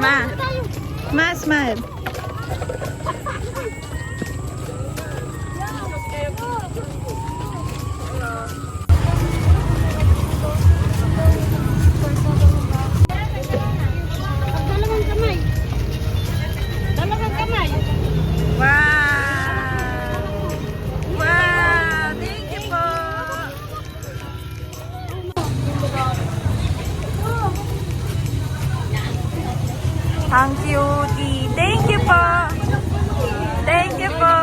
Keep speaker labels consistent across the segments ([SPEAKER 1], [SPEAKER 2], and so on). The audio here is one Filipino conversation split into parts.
[SPEAKER 1] Ma. Ma, smile.
[SPEAKER 2] Dalawang kamay. Dalawang kamay.
[SPEAKER 1] Wow! Wow! Thank you po! Thank you, T. Thank you po! Thank you po!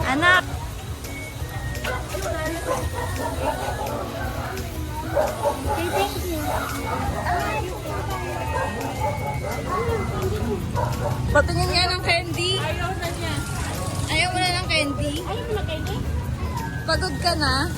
[SPEAKER 1] Anak! Patingin nga ng candy. Ayaw mo na ng candy?
[SPEAKER 2] Ayaw mo na kayo?
[SPEAKER 1] Pagod ka na?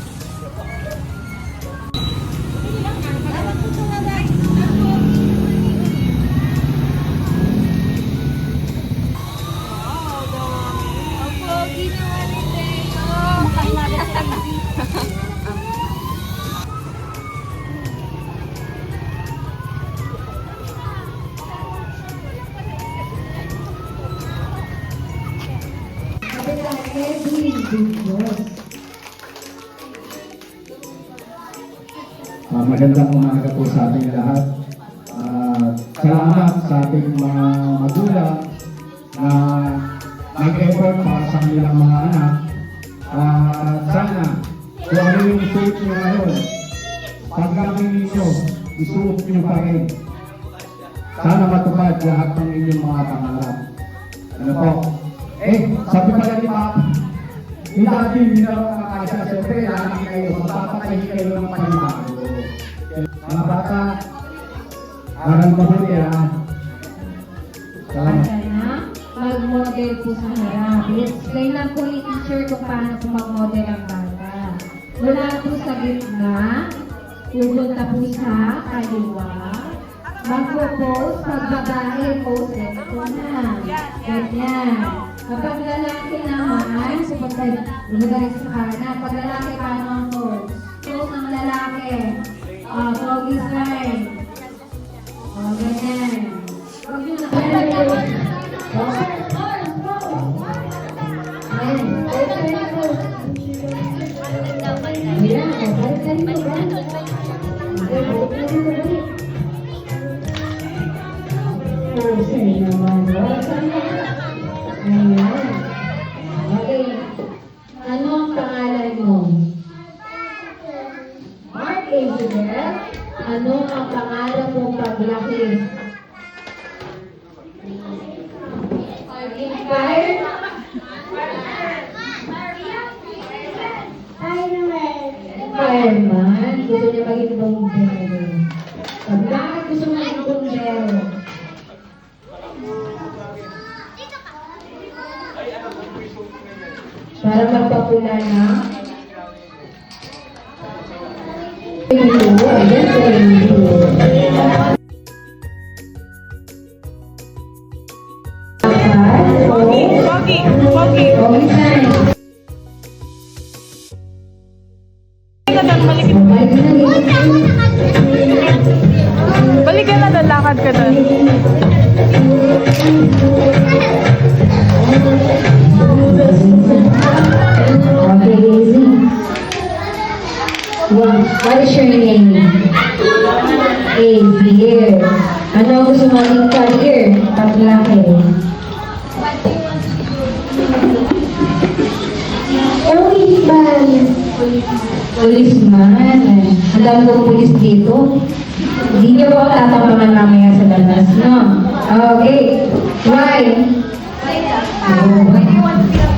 [SPEAKER 3] Magandang umaga po sa ating lahat. Salamat sa ating mga magulang na nag-effort para sa kanilang mga anak. Sana, kung ano yung isuot nyo ngayon, paggamit ninyo, isuot nyo pa rin. Sana matupad lahat ng inyong mga pangarap. Ano po? Sabi pala ni Papa, hindi natin hindi na makakasya. Siyempre, lahat kayo, magpapatahi kayo ng panibago. Mga bata, aral mabuti ha. Salamat.
[SPEAKER 4] Mag-model po sa harap. I-explain lang po ni teacher kung paano po mag-model ang bata. Mula po sa gitna, pupunta po sa kaliwa. Magpo-pose, pag babae, pose ito na. Ganyan. Kapag lalaki naman, so pag lumagaling sa kanan, pag lalaki, paano ang pose? Pose ng lalaki. Pogi style. Ganyan. Huwag nyo na kayo. Ano ang pangalan mo? Mark Angel. Ano ang pangalan mo paglaki? Fire? Fireman. Gusto niya maging bombero. Bakit gusto mo maging bombero? Para magpapula na?
[SPEAKER 1] Balik ka na, lalakad ka doon.
[SPEAKER 4] Okay, easy. What is your name? Xavier. Ano ang gusto mo maging career? Paglaki. Policeman. Policeman. Ang dami kong pulis dito. Hindi niyo ba tatapangan mamaya sa labas, no? Okay. Why? Why do you want to be a